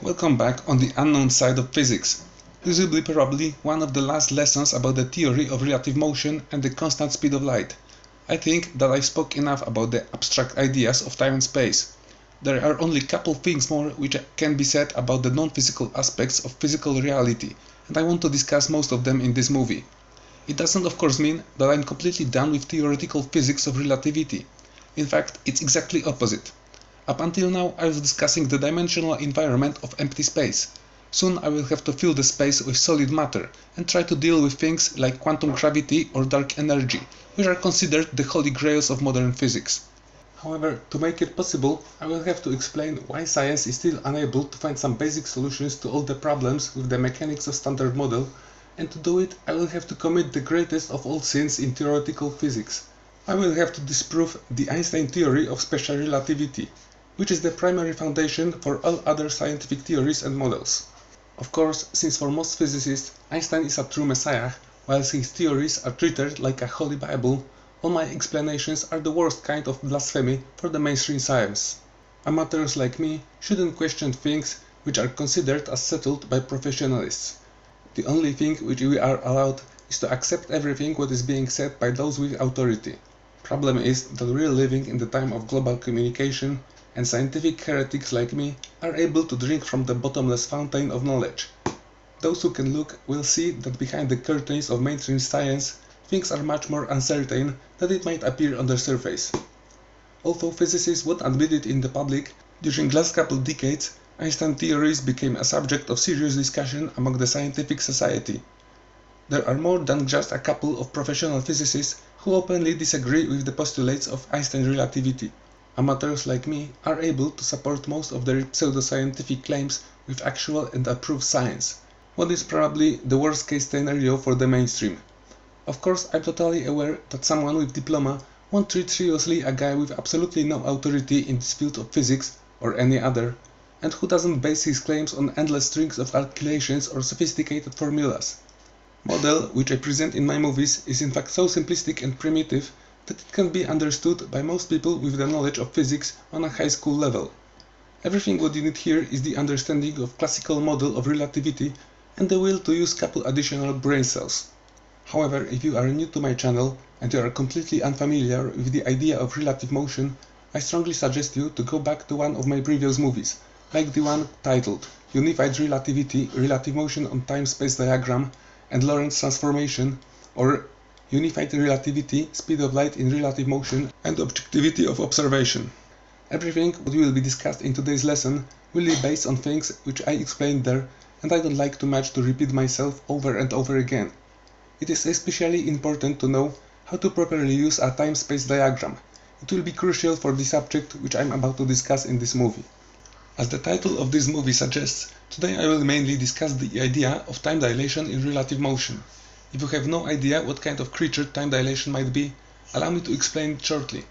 Welcome back on the unknown side of physics. This will be probably one of the last lessons about the theory of relative motion and the constant speed of light. I think that I spoke enough about the abstract ideas of time and space. There are only a couple things more which can be said about the non-physical aspects of physical reality, and I want to discuss most of them in this movie. It doesn't of course mean that I'm completely done with theoretical physics of relativity. In fact, it's exactly opposite. Up until now I was discussing the dimensional environment of empty space. Soon I will have to fill the space with solid matter and try to deal with things like quantum gravity or dark energy, which are considered the holy grails of modern physics. However, to make it possible, I will have to explain why science is still unable to find some basic solutions to all the problems with the mechanics of standard model, and to do it I will have to commit the greatest of all sins in theoretical physics. I will have to disprove the Einstein theory of special relativity, which is the primary foundation for all other scientific theories and models. Of course, since for most physicists Einstein is a true messiah, whilst his theories are treated like a holy Bible, all my explanations are the worst kind of blasphemy for the mainstream science. Amateurs like me shouldn't question things which are considered as settled by professionalists. The only thing which we are allowed is to accept everything what is being said by those with authority. Problem is that we are living in the time of global communication, and scientific heretics like me are able to drink from the bottomless fountain of knowledge. Those who can look will see that behind the curtains of mainstream science, things are much more uncertain than it might appear on the surface. Although physicists won't admit it in the public, during the last couple decades, Einstein theories became a subject of serious discussion among the scientific society. There are more than just a couple of professional physicists who openly disagree with the postulates of Einstein relativity. Amateurs like me are able to support most of their pseudoscientific claims with actual and approved science, what is probably the worst case scenario for the mainstream. Of course, I'm totally aware that someone with diploma won't treat seriously a guy with absolutely no authority in this field of physics or any other, and who doesn't base his claims on endless strings of calculations or sophisticated formulas. Model which I present in my movies is in fact so simplistic and primitive that it can be understood by most people with the knowledge of physics on a high school level. Everything what you need here is the understanding of classical model of relativity and the will to use couple additional brain cells. However, if you are new to my channel and you are completely unfamiliar with the idea of relative motion, I strongly suggest you to go back to one of my previous movies, like the one titled Unified Relativity, Relative Motion on Time-Space Diagram and Lorentz Transformation, or Unified Relativity, Speed of Light in Relative Motion and Objectivity of Observation. Everything what will be discussed in today's lesson will be based on things which I explained there, and I don't like too much to repeat myself over and over again. It is especially important to know how to properly use a time-space diagram. It will be crucial for the subject which I am about to discuss in this movie. As the title of this movie suggests, today I will mainly discuss the idea of time dilation in relative motion. If you have no idea what kind of creature time dilation might be, allow me to explain it shortly.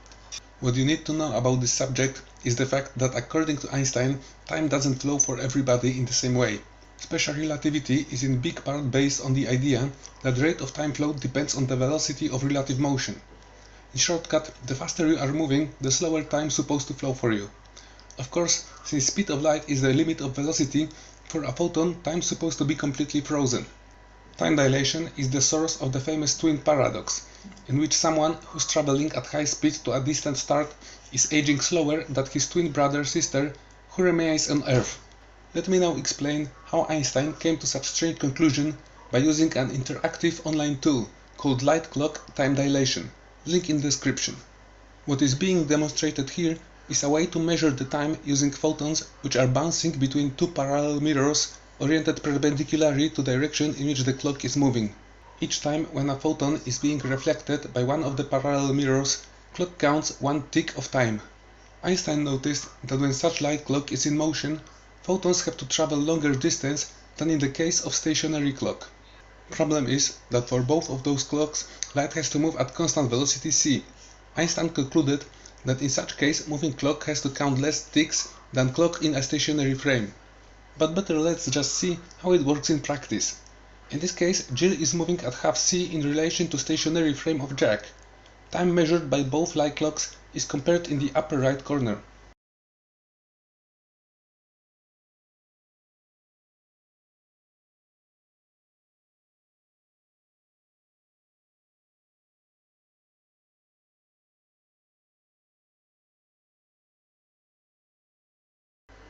What you need to know about this subject is the fact that according to Einstein, time doesn't flow for everybody in the same way. Special relativity is in big part based on the idea that the rate of time flow depends on the velocity of relative motion. In shortcut, the faster you are moving, the slower time is supposed to flow for you. Of course, since speed of light is the limit of velocity, for a photon time is supposed to be completely frozen. Time dilation is the source of the famous twin paradox, in which someone who's traveling at high speed to a distant star is aging slower than his twin brother-sister who remains on Earth. Let me now explain how Einstein came to such strange conclusion by using an interactive online tool called light clock time dilation, link in description. What is being demonstrated here is a way to measure the time using photons which are bouncing between two parallel mirrors oriented perpendicularly to the direction in which the clock is moving. Each time when a photon is being reflected by one of the parallel mirrors, clock counts one tick of time. Einstein noticed that when such light clock is in motion, photons have to travel longer distance than in the case of stationary clock. Problem is that for both of those clocks, light has to move at constant velocity c. Einstein concluded that in such case moving clock has to count less ticks than clock in a stationary frame. But better let's just see how it works in practice. In this case, Jill is moving at half c in relation to stationary frame of Jack. Time measured by both light clocks is compared in the upper right corner.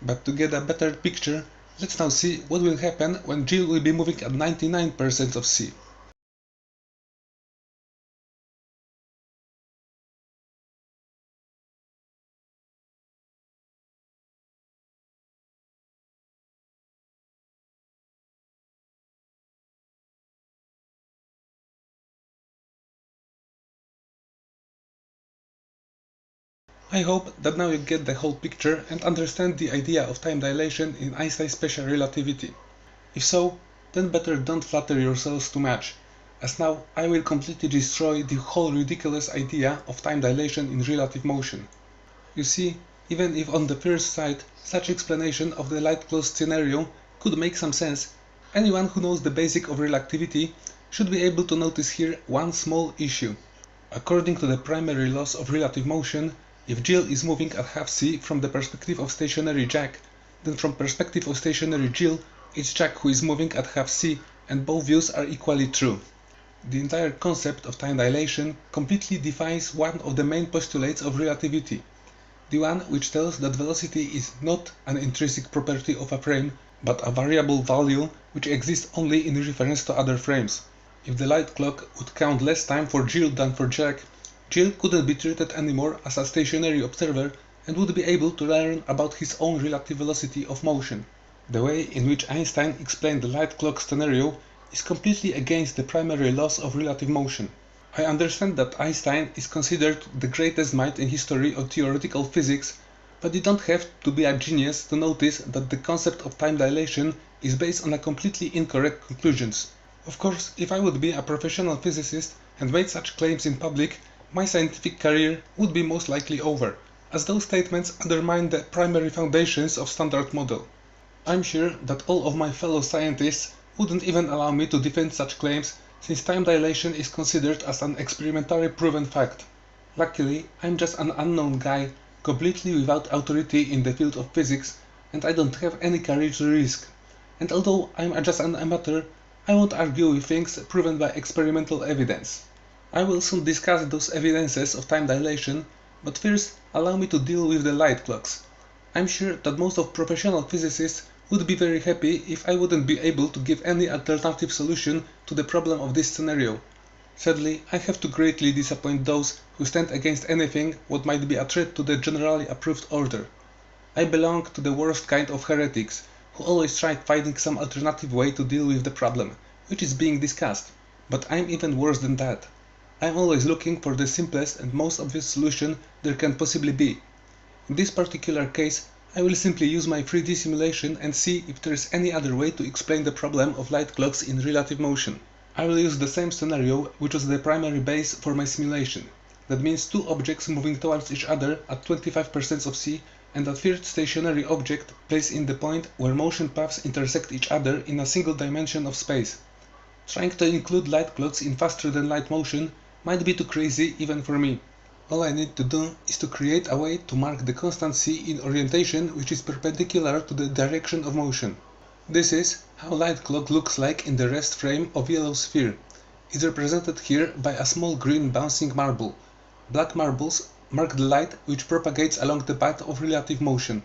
But to get a better picture, let's now see what will happen when Jill will be moving at 99% of c. I hope that now you get the whole picture and understand the idea of time dilation in Einstein's special relativity. If so, then better don't flatter yourselves too much, as now I will completely destroy the whole ridiculous idea of time dilation in relative motion. You see, even if on the first sight such explanation of the light cloud scenario could make some sense, anyone who knows the basic of relativity should be able to notice here one small issue. According to the primary laws of relative motion, if Jill is moving at half c from the perspective of stationary Jack, then from perspective of stationary Jill, it's Jack who is moving at half c, and both views are equally true. The entire concept of time dilation completely defies one of the main postulates of relativity, the one which tells that velocity is not an intrinsic property of a frame, but a variable value which exists only in reference to other frames. If the light clock would count less time for Jill than for Jack, Jill couldn't be treated anymore as a stationary observer and would be able to learn about his own relative velocity of motion. The way in which Einstein explained the light clock scenario is completely against the primary laws of relative motion. I understand that Einstein is considered the greatest mind in history of theoretical physics, but you don't have to be a genius to notice that the concept of time dilation is based on a completely incorrect conclusions. Of course, if I would be a professional physicist and made such claims in public, my scientific career would be most likely over, as those statements undermine the primary foundations of Standard Model. I'm sure that all of my fellow scientists wouldn't even allow me to defend such claims, since time dilation is considered as an experimentally proven fact. Luckily, I'm just an unknown guy, completely without authority in the field of physics, and I don't have any courage to risk. And although I'm just an amateur, I won't argue with things proven by experimental evidence. I will soon discuss those evidences of time dilation, but first allow me to deal with the light clocks. I'm sure that most of professional physicists would be very happy if I wouldn't be able to give any alternative solution to the problem of this scenario. Sadly, I have to greatly disappoint those who stand against anything what might be a threat to the generally approved order. I belong to the worst kind of heretics, who always try finding some alternative way to deal with the problem, which is being discussed. But I'm even worse than that. I'm always looking for the simplest and most obvious solution there can possibly be. In this particular case, I will simply use my 3D simulation and see if there is any other way to explain the problem of light clocks in relative motion. I will use the same scenario which was the primary base for my simulation. That means two objects moving towards each other at 25% of c and a third stationary object placed in the point where motion paths intersect each other in a single dimension of space. Trying to include light clocks in faster than light motion might be too crazy even for me. All I need to do is to create a way to mark the constant c in orientation which is perpendicular to the direction of motion. This is how light clock looks like in the rest frame of yellow sphere. It's represented here by a small green bouncing marble. Black marbles mark the light which propagates along the path of relative motion.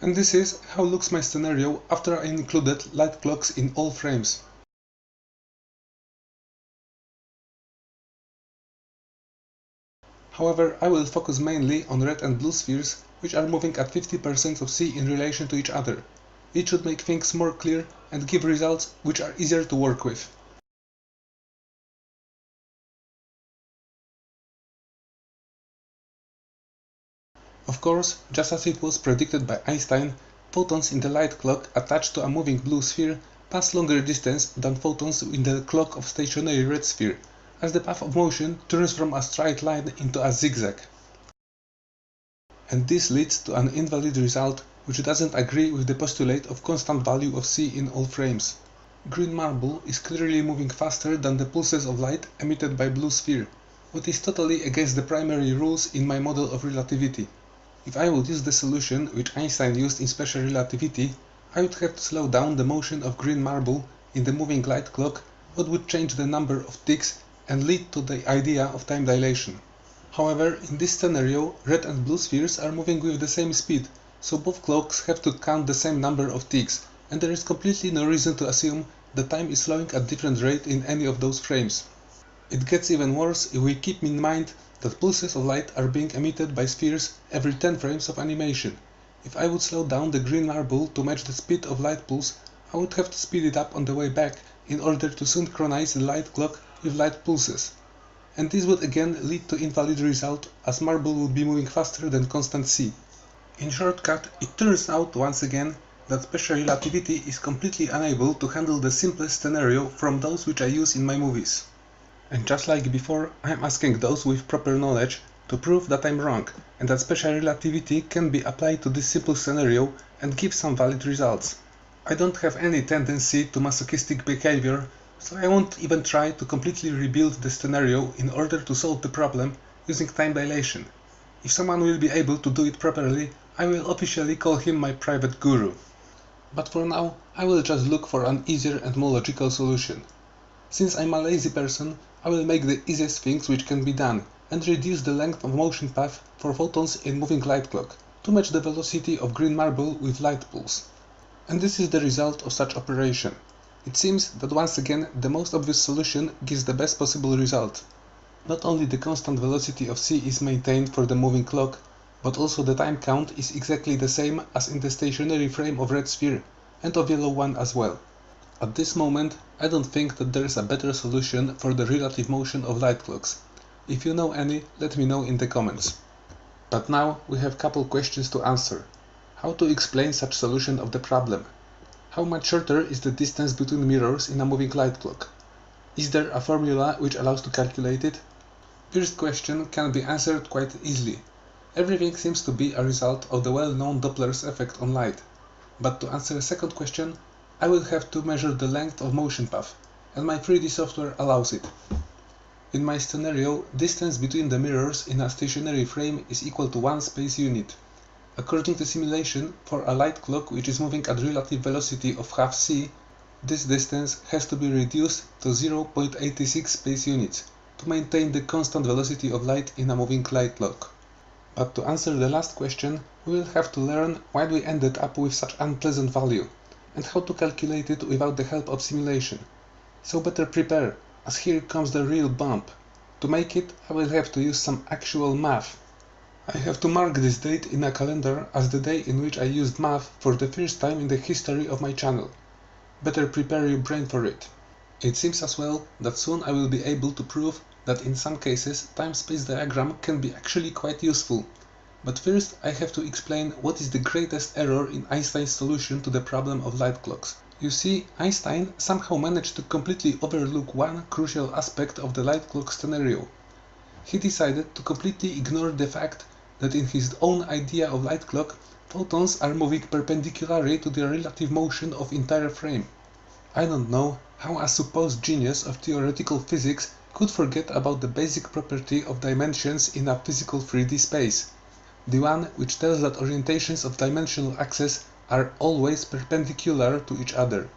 And this is how looks my scenario after I included light clocks in all frames. However, I will focus mainly on red and blue spheres, which are moving at 50% of c in relation to each other. It should make things more clear and give results which are easier to work with. Of course, just as it was predicted by Einstein, photons in the light clock attached to a moving blue sphere pass longer distance than photons in the clock of stationary red sphere, as the path of motion turns from a straight line into a zigzag. And this leads to an invalid result which doesn't agree with the postulate of constant value of c in all frames. Green marble is clearly moving faster than the pulses of light emitted by blue sphere, what is totally against the primary rules in my model of relativity. If I would use the solution which Einstein used in special relativity, I would have to slow down the motion of green marble in the moving light clock, what would change the number of ticks and lead to the idea of time dilation. However, in this scenario, red and blue spheres are moving with the same speed, so both clocks have to count the same number of ticks, and there is completely no reason to assume that time is flowing at different rate in any of those frames. It gets even worse if we keep in mind that pulses of light are being emitted by spheres every 10 frames of animation. If I would slow down the green marble to match the speed of light pulse, I would have to speed it up on the way back in order to synchronize the light clock with light pulses. And this would again lead to invalid result, as marble would be moving faster than constant c. In shortcut, it turns out once again that special relativity is completely unable to handle the simplest scenario from those which I use in my movies. And just like before, I am asking those with proper knowledge to prove that I'm wrong, and that special relativity can be applied to this simple scenario and give some valid results. I don't have any tendency to masochistic behavior, so I won't even try to completely rebuild the scenario in order to solve the problem using time dilation. If someone will be able to do it properly, I will officially call him my private guru. But for now, I will just look for an easier and more logical solution. Since I'm a lazy person, I will make the easiest things which can be done and reduce the length of motion path for photons in moving light clock to match the velocity of green marble with light pulse. And this is the result of such operation. It seems that once again the most obvious solution gives the best possible result. Not only the constant velocity of c is maintained for the moving clock, but also the time count is exactly the same as in the stationary frame of red sphere, and of yellow one as well. At this moment, I don't think that there is a better solution for the relative motion of light clocks. If you know any, let me know in the comments. But now we have couple questions to answer. How to explain such solution of the problem? How much shorter is the distance between mirrors in a moving light clock? Is there a formula which allows to calculate it? First question can be answered quite easily. Everything seems to be a result of the well-known Doppler's effect on light. But to answer the second question, I will have to measure the length of motion path, and my 3D software allows it. In my scenario, distance between the mirrors in a stationary frame is equal to 1 space unit. According to simulation, for a light clock which is moving at relative velocity of half c, this distance has to be reduced to 0.86 space units to maintain the constant velocity of light in a moving light clock. But to answer the last question, we will have to learn why we ended up with such unpleasant value, and how to calculate it without the help of simulation. So better prepare, as here comes the real bump. To make it, I will have to use some actual math. I have to mark this date in a calendar as the day in which I used math for the first time in the history of my channel. Better prepare your brain for it. It seems as well that soon I will be able to prove that in some cases time-space diagram can be actually quite useful. But first I have to explain what is the greatest error in Einstein's solution to the problem of light clocks. You see, Einstein somehow managed to completely overlook one crucial aspect of the light clock scenario. He decided to completely ignore the fact that in his own idea of light clock, photons are moving perpendicularly to the relative motion of entire frame. I don't know how a supposed genius of theoretical physics could forget about the basic property of dimensions in a physical 3D space, the one which tells that orientations of dimensional axes are always perpendicular to each other.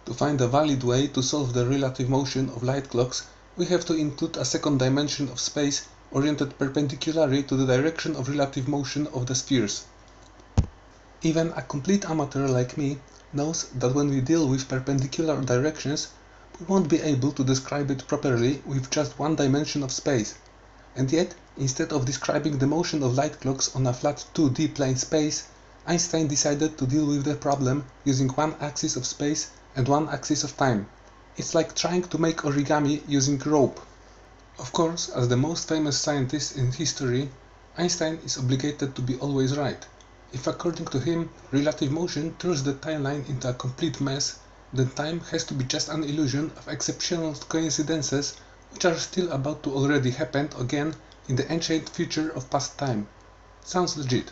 To find a valid way to solve the relative motion of light clocks, we have to include a second dimension of space oriented perpendicularly to the direction of relative motion of the spheres. Even a complete amateur like me knows that when we deal with perpendicular directions, we won't be able to describe it properly with just one dimension of space. And yet, instead of describing the motion of light clocks on a flat 2D plane space, Einstein decided to deal with the problem using one axis of space and one axis of time. It's like trying to make origami using rope. Of course, as the most famous scientist in history, Einstein is obligated to be always right. If according to him, relative motion throws the timeline into a complete mess, then time has to be just an illusion of exceptional coincidences which are still about to already happen again in the ancient future of past time. Sounds legit.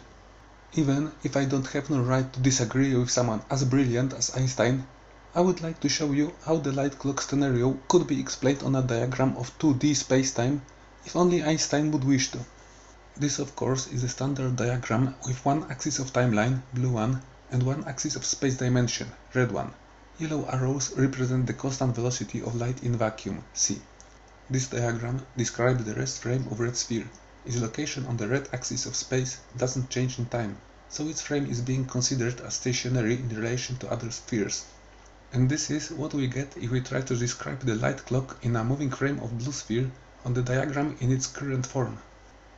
Even if I don't have no right to disagree with someone as brilliant as Einstein, I would like to show you how the light clock scenario could be explained on a diagram of 2D spacetime if only Einstein would wish to. This of course is a standard diagram with one axis of timeline, blue one, and one axis of space dimension, red one. Yellow arrows represent the constant velocity of light in vacuum, c. This diagram describes the rest frame of red sphere. Its location on the red axis of space doesn't change in time, so its frame is being considered as stationary in relation to other spheres. And this is what we get if we try to describe the light clock in a moving frame of blue sphere on the diagram in its current form.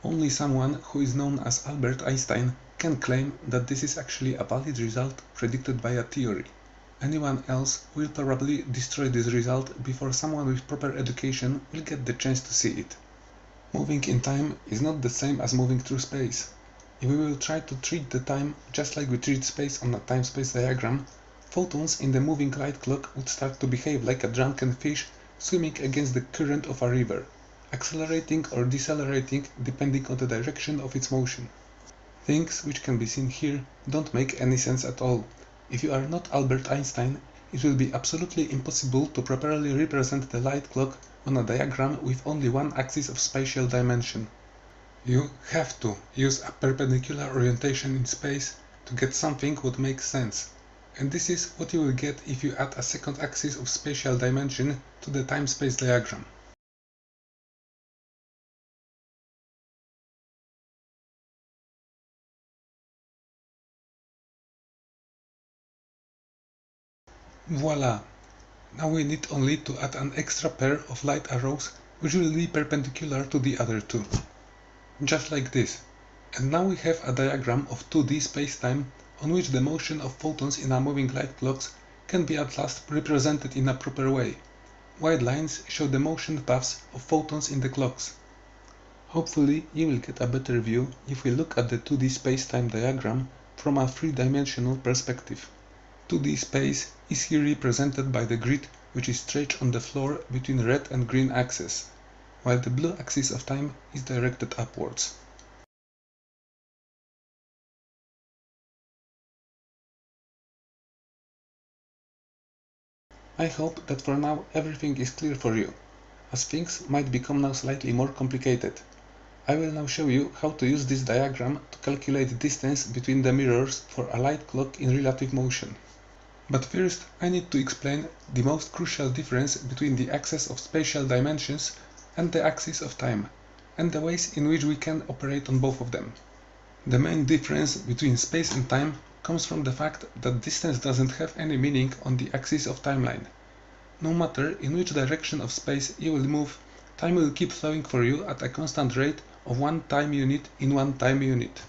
Only someone who is known as Albert Einstein can claim that this is actually a valid result predicted by a theory. Anyone else will probably destroy this result before someone with proper education will get the chance to see it. Moving in time is not the same as moving through space. If we will try to treat the time just like we treat space on a time-space diagram, photons in the moving light clock would start to behave like a drunken fish swimming against the current of a river, accelerating or decelerating depending on the direction of its motion. Things which can be seen here don't make any sense at all. If you are not Albert Einstein, it will be absolutely impossible to properly represent the light clock on a diagram with only one axis of spatial dimension. You have to use a perpendicular orientation in space to get something that makes sense. And this is what you will get if you add a second axis of spatial dimension to the time-space diagram. Voila! Now we need only to add an extra pair of light arrows which will be perpendicular to the other two. Just like this. And now we have a diagram of 2D spacetime on which the motion of photons in a moving light clocks can be at last represented in a proper way. White lines show the motion paths of photons in the clocks. Hopefully you will get a better view if we look at the 2D spacetime diagram from a three-dimensional perspective. 2D space is here represented by the grid which is stretched on the floor between red and green axes, while the blue axis of time is directed upwards. I hope that for now everything is clear for you, as things might become now slightly more complicated. I will now show you how to use this diagram to calculate distance between the mirrors for a light clock in relative motion. But first I need to explain the most crucial difference between the axis of spatial dimensions and the axis of time, and the ways in which we can operate on both of them. The main difference between space and time comes from the fact that distance doesn't have any meaning on the axis of timeline. No matter in which direction of space you will move, time will keep flowing for you at a constant rate of one time unit in one time unit.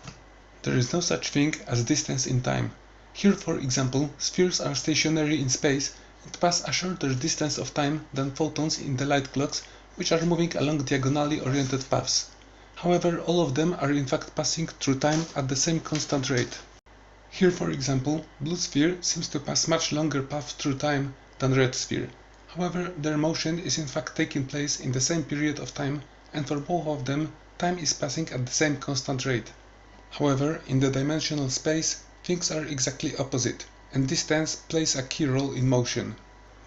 There is no such thing as distance in time. Here, for example, spheres are stationary in space and pass a shorter distance of time than photons in the light clocks, which are moving along diagonally oriented paths. However, all of them are in fact passing through time at the same constant rate. Here, for example, blue sphere seems to pass much longer path through time than red sphere. However, their motion is in fact taking place in the same period of time, and for both of them, time is passing at the same constant rate. However, in the dimensional space, things are exactly opposite, and distance plays a key role in motion.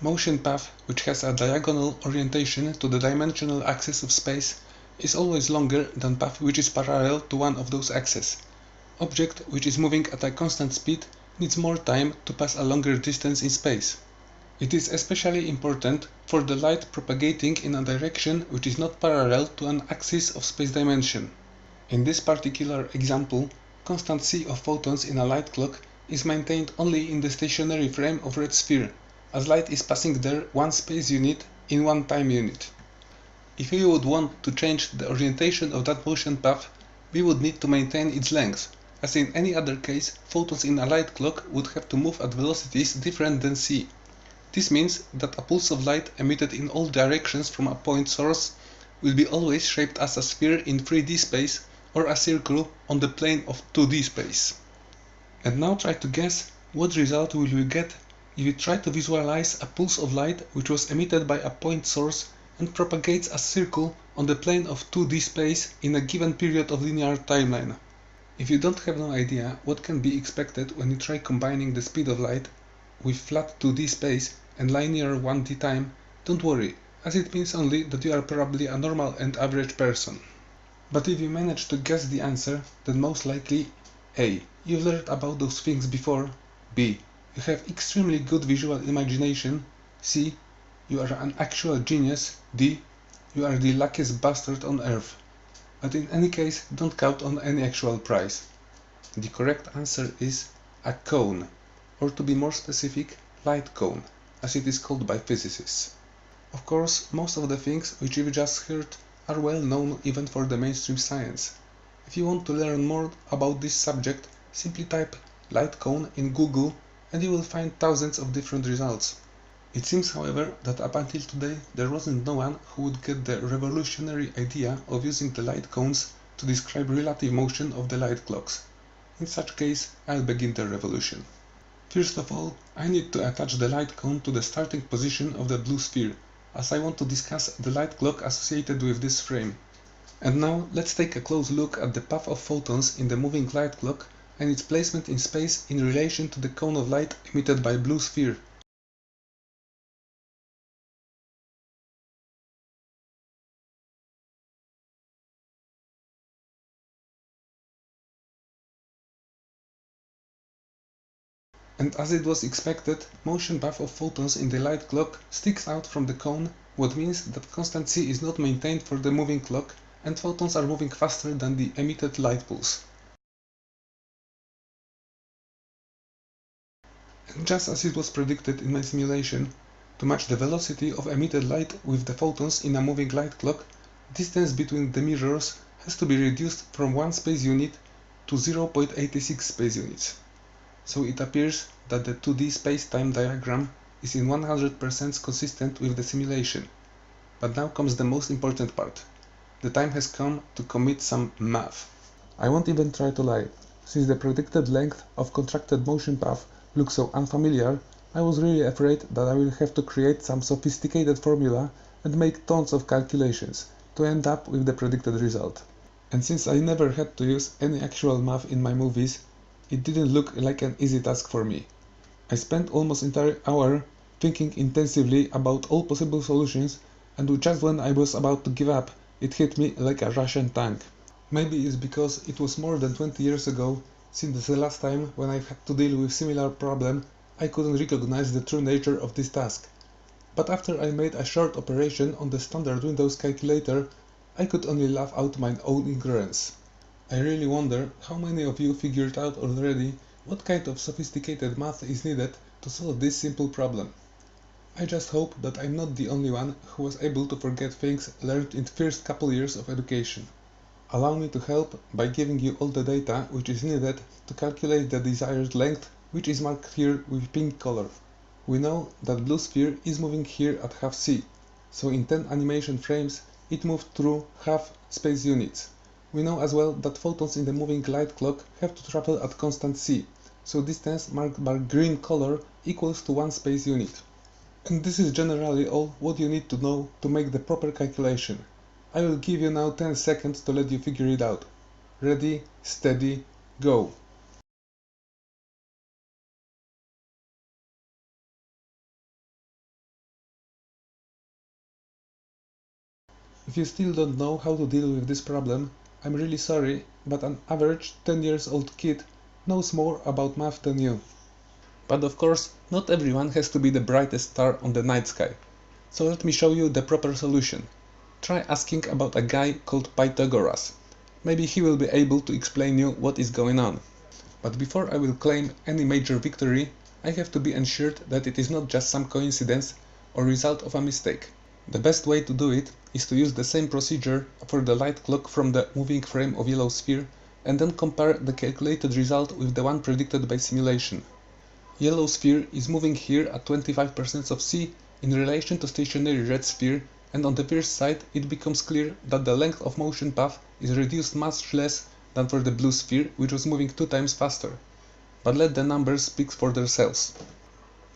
Motion path, which has a diagonal orientation to the dimensional axis of space, is always longer than path which is parallel to one of those axes. Object which is moving at a constant speed needs more time to pass a longer distance in space. It is especially important for the light propagating in a direction which is not parallel to an axis of space dimension. In this particular example, constant c of photons in a light clock is maintained only in the stationary frame of red sphere, as light is passing there one space unit in one time unit. If we would want to change the orientation of that motion path, we would need to maintain its length, as in any other case, photons in a light clock would have to move at velocities different than c. This means that a pulse of light emitted in all directions from a point source will be always shaped as a sphere in 3D space or a circle on the plane of 2D space. And now try to guess what result will we get if we try to visualize a pulse of light which was emitted by a point source and propagates a circle on the plane of 2D space in a given period of linear timeline. If you don't have no idea what can be expected when you try combining the speed of light with flat 2D space and linear 1D time, don't worry, as it means only that you are probably a normal and average person. But if you manage to guess the answer, then most likely A. You've learned about those things before. B. You have extremely good visual imagination. C. You are an actual genius. D. You are the luckiest bastard on earth. But in any case, don't count on any actual prize. The correct answer is a cone, or to be more specific, light cone, as it is called by physicists. Of course, most of the things which you've just heard are well known even for the mainstream science. If you want to learn more about this subject, simply type light cone in Google and you will find thousands of different results. It seems, however, that up until today there wasn't no one who would get the revolutionary idea of using the light cones to describe relative motion of the light clocks. In such case, I'll begin the revolution. First of all, I need to attach the light cone to the starting position of the blue sphere, as I want to discuss the light clock associated with this frame. And now let's take a close look at the path of photons in the moving light clock and its placement in space in relation to the cone of light emitted by blue sphere. And as it was expected, motion path of photons in the light clock sticks out from the cone, what means that constant c is not maintained for the moving clock and photons are moving faster than the emitted light pulse. And just as it was predicted in my simulation, to match the velocity of emitted light with the photons in a moving light clock, distance between the mirrors has to be reduced from 1 space unit to 0.86 space units. So it appears that the 2D space-time diagram is in 100% consistent with the simulation. But now comes the most important part. The time has come to commit some math. I won't even try to lie. Since the predicted length of contracted motion path looks so unfamiliar, I was really afraid that I will have to create some sophisticated formula and make tons of calculations to end up with the predicted result. And since I never had to use any actual math in my movies, it didn't look like an easy task for me. I spent almost an entire hour thinking intensively about all possible solutions, and just when I was about to give up, it hit me like a Russian tank. Maybe it's because it was more than 20 years ago since the last time when I had to deal with similar problem, I couldn't recognize the true nature of this task. But after I made a short operation on the standard Windows calculator, I could only laugh out my own ignorance. I really wonder how many of you figured out already what kind of sophisticated math is needed to solve this simple problem. I just hope that I'm not the only one who was able to forget things learned in the first couple years of education. Allow me to help by giving you all the data which is needed to calculate the desired length, which is marked here with pink color. We know that blue sphere is moving here at half c, so in 10 animation frames it moved through half space units. We know as well that photons in the moving light clock have to travel at constant c, so distance marked by green color equals to 1 space unit. And this is generally all what you need to know to make the proper calculation. I will give you now 10 seconds to let you figure it out. Ready, steady, go! If you still don't know how to deal with this problem, I'm really sorry, but an average 10 years old kid knows more about math than you. But of course, not everyone has to be the brightest star on the night sky. So let me show you the proper solution. Try asking about a guy called Pythagoras. Maybe he will be able to explain you what is going on. But before I will claim any major victory, I have to be ensured that it is not just some coincidence or result of a mistake. The best way to do it is to use the same procedure for the light clock from the moving frame of yellow sphere and then compare the calculated result with the one predicted by simulation. Yellow sphere is moving here at 25% of c in relation to stationary red sphere, and on the first sight it becomes clear that the length of motion path is reduced much less than for the blue sphere, which was moving 2 times faster. But let the numbers speak for themselves.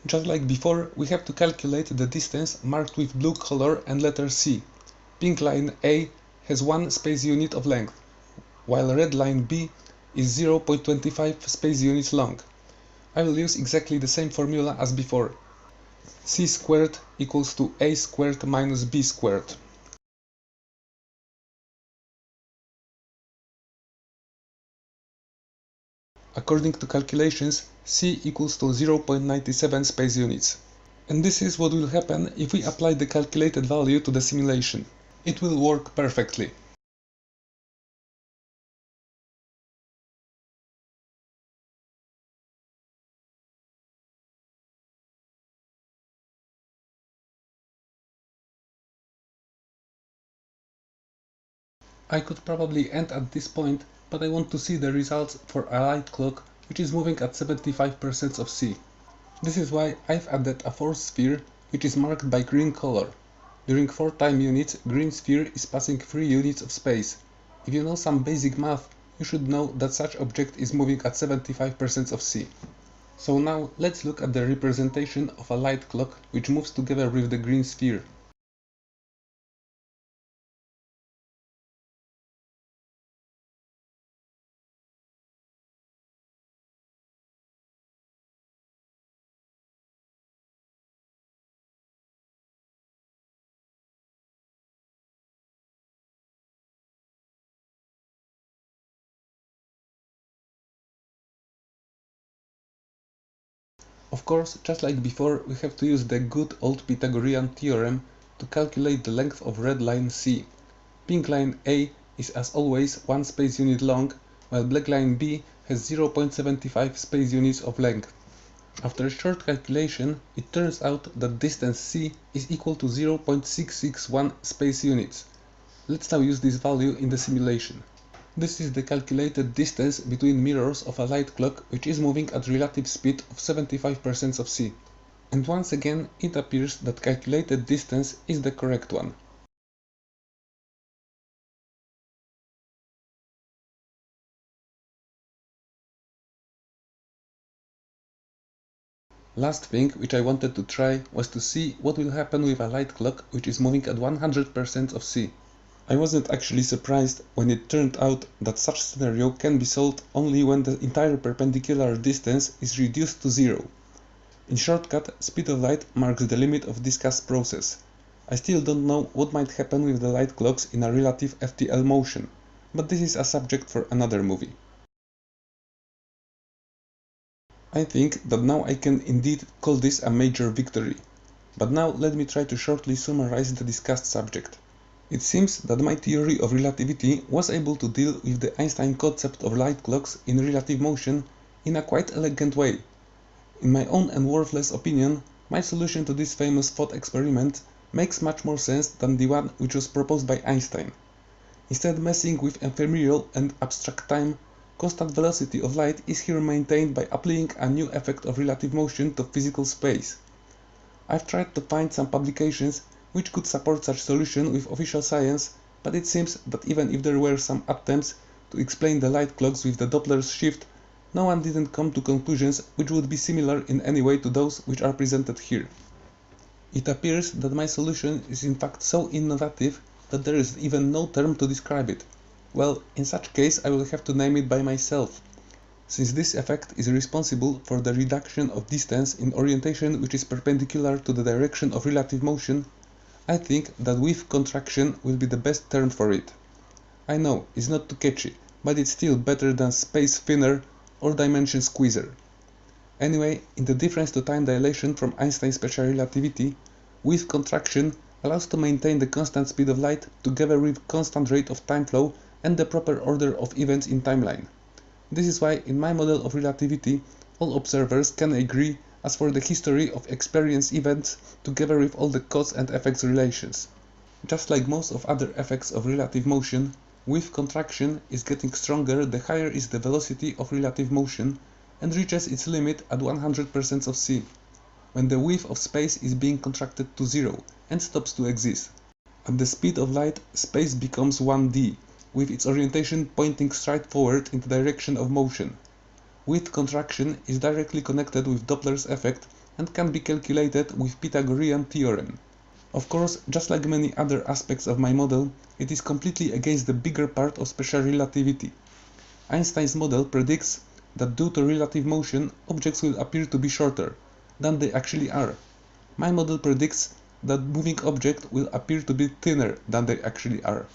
Just like before, we have to calculate the distance marked with blue color and letter C. Pink line A has 1 space unit of length, while red line B is 0.25 space units long. I will use exactly the same formula as before. C squared equals to A squared minus B squared. According to calculations, C equals to 0.97 space units. And this is what will happen if we apply the calculated value to the simulation. it will work perfectly. I could probably end at this point, but I want to see the results for a light clock which is moving at 75% of C. This is why I've added a fourth sphere which is marked by green color. During 4 time units, green sphere is passing 3 units of space. If you know some basic math, you should know that such object is moving at 75% of C. So now let's look at the representation of a light clock which moves together with the green sphere. Of course, just like before, we have to use the good old Pythagorean theorem to calculate the length of red line C. Pink line A is as always 1 space unit long, while black line B has 0.75 space units of length. After a short calculation, it turns out that distance C is equal to 0.661 space units. Let's now use this value in the simulation. This is the calculated distance between mirrors of a light clock which is moving at relative speed of 75% of c. And once again it appears that calculated distance is the correct one. Last thing which I wanted to try was to see what will happen with a light clock which is moving at 100% of c. I wasn't actually surprised when it turned out that such scenario can be solved only when the entire perpendicular distance is reduced to zero. In shortcut, speed of light marks the limit of discussed process. I still don't know what might happen with the light clocks in a relative FTL motion, but this is a subject for another movie. I think that now I can indeed call this a major victory. But now let me try to shortly summarize the discussed subject. It seems that my theory of relativity was able to deal with the Einstein concept of light clocks in relative motion in a quite elegant way. In my own and worthless opinion, my solution to this famous thought experiment makes much more sense than the one which was proposed by Einstein. Instead messing with ephemeral and abstract time, constant velocity of light is here maintained by applying a new effect of relative motion to physical space. I've tried to find some publications which could support such solution with official science, but it seems that even if there were some attempts to explain the light clocks with the Doppler's shift, no one didn't come to conclusions which would be similar in any way to those which are presented here. It appears that my solution is in fact so innovative that there is even no term to describe it. Well, in such case I will have to name it by myself, since this effect is responsible for the reduction of distance in orientation which is perpendicular to the direction of relative motion. I think that width contraction will be the best term for it. I know, it's not too catchy, but it's still better than space thinner or dimension squeezer. Anyway, in the difference to time dilation from Einstein's special relativity, width contraction allows to maintain the constant speed of light together with constant rate of time flow and the proper order of events in timeline. This is why in my model of relativity, all observers can agree as for the history of experienced events together with all the cause and effects relations. Just like most of other effects of relative motion, width contraction is getting stronger the higher is the velocity of relative motion and reaches its limit at 100% of c, when the width of space is being contracted to zero and stops to exist. At the speed of light, space becomes 1D, with its orientation pointing straight forward in the direction of motion. Width contraction is directly connected with Doppler's effect and can be calculated with Pythagorean theorem. Of course, just like many other aspects of my model, it is completely against the bigger part of special relativity. Einstein's model predicts that due to relative motion, objects will appear to be shorter than they actually are. My model predicts that moving objects will appear to be thinner than they actually are.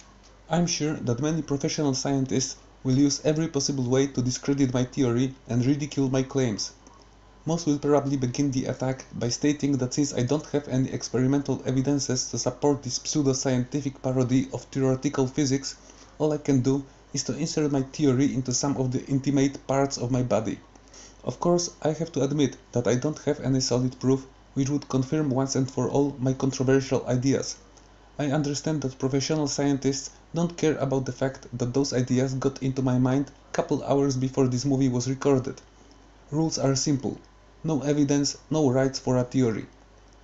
I'm sure that many professional scientists will use every possible way to discredit my theory and ridicule my claims. Most will probably begin the attack by stating that since I don't have any experimental evidences to support this pseudo-scientific parody of theoretical physics, all I can do is to insert my theory into some of the intimate parts of my body. Of course, I have to admit that I don't have any solid proof which would confirm once and for all my controversial ideas. I understand that professional scientists don't care about the fact that those ideas got into my mind a couple hours before this movie was recorded. Rules are simple. No evidence, no rights for a theory.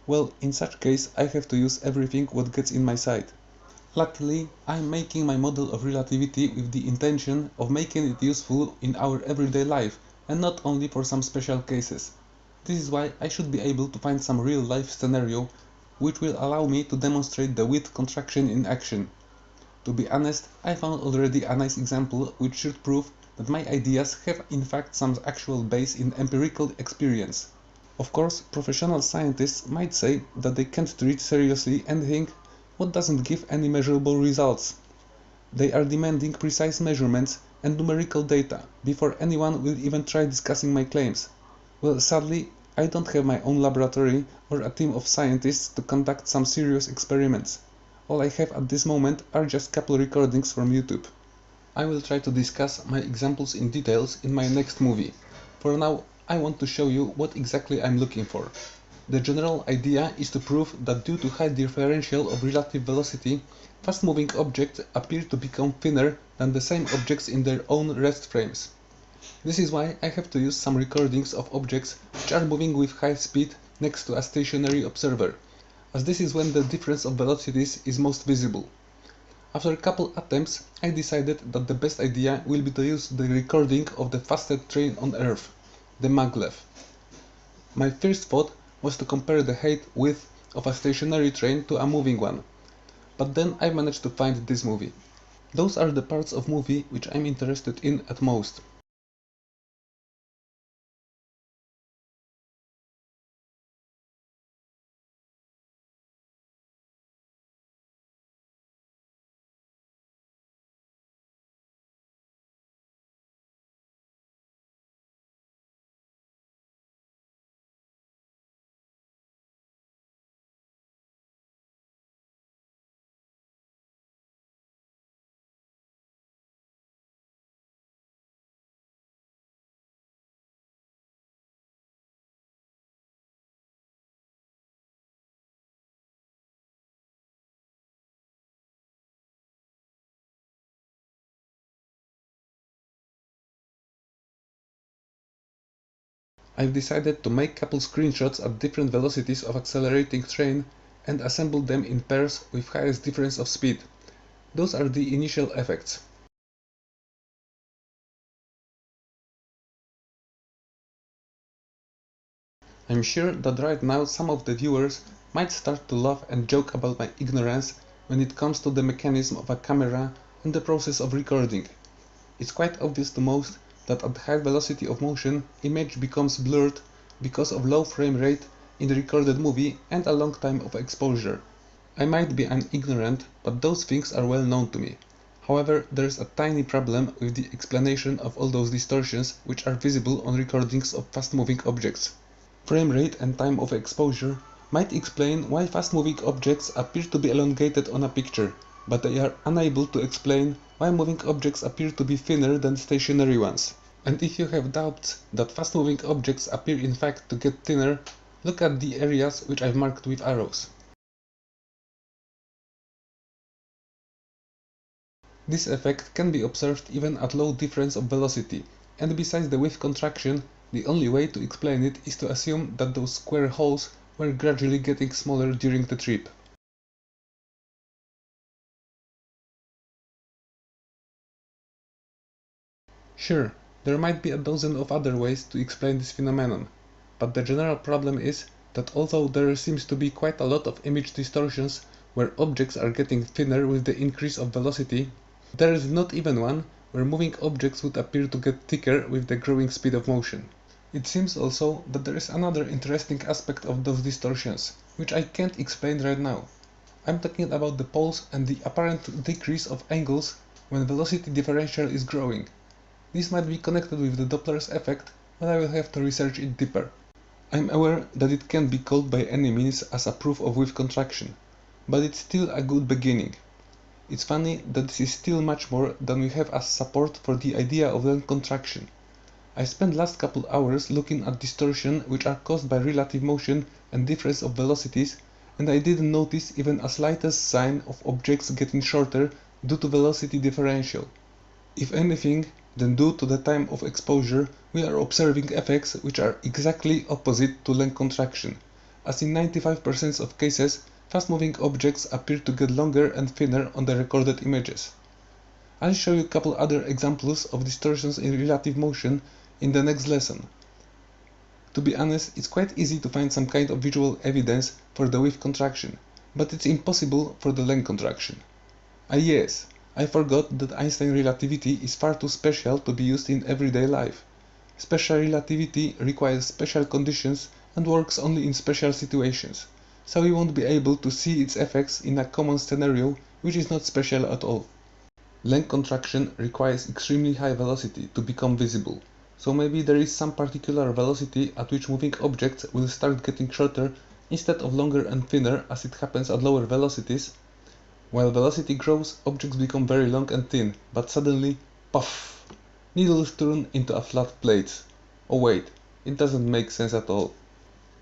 Well, in such case, I have to use everything what gets in my sight. Luckily, I'm making my model of relativity with the intention of making it useful in our everyday life and not only for some special cases. This is why I should be able to find some real-life scenario which will allow me to demonstrate the width contraction in action. To be honest, I found already a nice example which should prove that my ideas have in fact some actual base in empirical experience. Of course, professional scientists might say that they can't treat seriously anything what doesn't give any measurable results. They are demanding precise measurements and numerical data before anyone will even try discussing my claims. Well, sadly, I don't have my own laboratory or a team of scientists to conduct some serious experiments. All I have at this moment are just couple recordings from YouTube. I will try to discuss my examples in details in my next movie. For now, I want to show you what exactly I'm looking for. The general idea is to prove that due to high differential of relative velocity, fast-moving objects appear to become thinner than the same objects in their own rest frames. This is why I have to use some recordings of objects which are moving with high speed next to a stationary observer, as this is when the difference of velocities is most visible. After a couple attempts, I decided that the best idea will be to use the recording of the fastest train on Earth, the maglev. My first thought was to compare the height width of a stationary train to a moving one, but then I managed to find this movie. Those are the parts of movie which I'm interested in at most. I've decided to make couple screenshots at different velocities of accelerating train and assemble them in pairs with highest difference of speed. Those are the initial effects. I'm sure that right now some of the viewers might start to laugh and joke about my ignorance when it comes to the mechanism of a camera and the process of recording. It's quite obvious to most that at high velocity of motion, image becomes blurred because of low frame rate in the recorded movie and a long time of exposure. I might be an ignorant, but those things are well known to me. However, there's a tiny problem with the explanation of all those distortions which are visible on recordings of fast-moving objects. Frame rate and time of exposure might explain why fast-moving objects appear to be elongated on a picture, but they are unable to explain why moving objects appear to be thinner than stationary ones. And if you have doubts that fast-moving objects appear in fact to get thinner, look at the areas which I've marked with arrows. This effect can be observed even at low difference of velocity, and besides the width contraction, the only way to explain it is to assume that those square holes were gradually getting smaller during the trip. Sure, there might be a dozen of other ways to explain this phenomenon, but the general problem is that although there seems to be quite a lot of image distortions where objects are getting thinner with the increase of velocity, there is not even one where moving objects would appear to get thicker with the growing speed of motion. It seems also that there is another interesting aspect of those distortions, which I can't explain right now. I'm talking about the poles and the apparent decrease of angles when velocity differential is growing. This might be connected with the Doppler's effect, but I will have to research it deeper. I'm aware that it can't be called by any means as a proof of wave contraction, but it's still a good beginning. It's funny that this is still much more than we have as support for the idea of length contraction. I spent last couple hours looking at distortion which are caused by relative motion and difference of velocities, and I didn't notice even a slightest sign of objects getting shorter due to velocity differential. If anything, then due to the time of exposure, we are observing effects which are exactly opposite to length contraction, as in 95% of cases, fast-moving objects appear to get longer and thinner on the recorded images. I'll show you a couple other examples of distortions in relative motion in the next lesson. To be honest, it's quite easy to find some kind of visual evidence for the wave contraction, but it's impossible for the length contraction. Yes, I forgot that Einstein relativity is far too special to be used in everyday life. Special relativity requires special conditions and works only in special situations, so we won't be able to see its effects in a common scenario which is not special at all. Length contraction requires extremely high velocity to become visible, so maybe there is some particular velocity at which moving objects will start getting shorter instead of longer and thinner as it happens at lower velocities. While velocity grows, objects become very long and thin, but suddenly, puff! Needles turn into a flat plates. Oh wait, it doesn't make sense at all.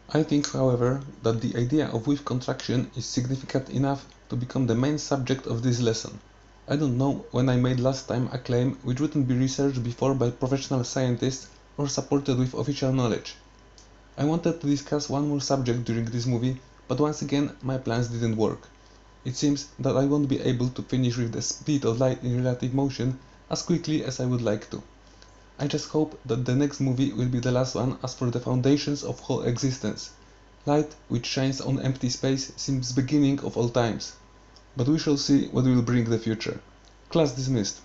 I think, however, that the idea of wave contraction is significant enough to become the main subject of this lesson. I don't know when I made last time a claim which wouldn't be researched before by professional scientists or supported with official knowledge. I wanted to discuss one more subject during this movie, but once again my plans didn't work. It seems that I won't be able to finish with the speed of light in relative motion as quickly as I would like to. I just hope that the next movie will be the last one as for the foundations of whole existence. Light which shines on empty space seems beginning of all times. But we shall see what will bring the future. Class dismissed.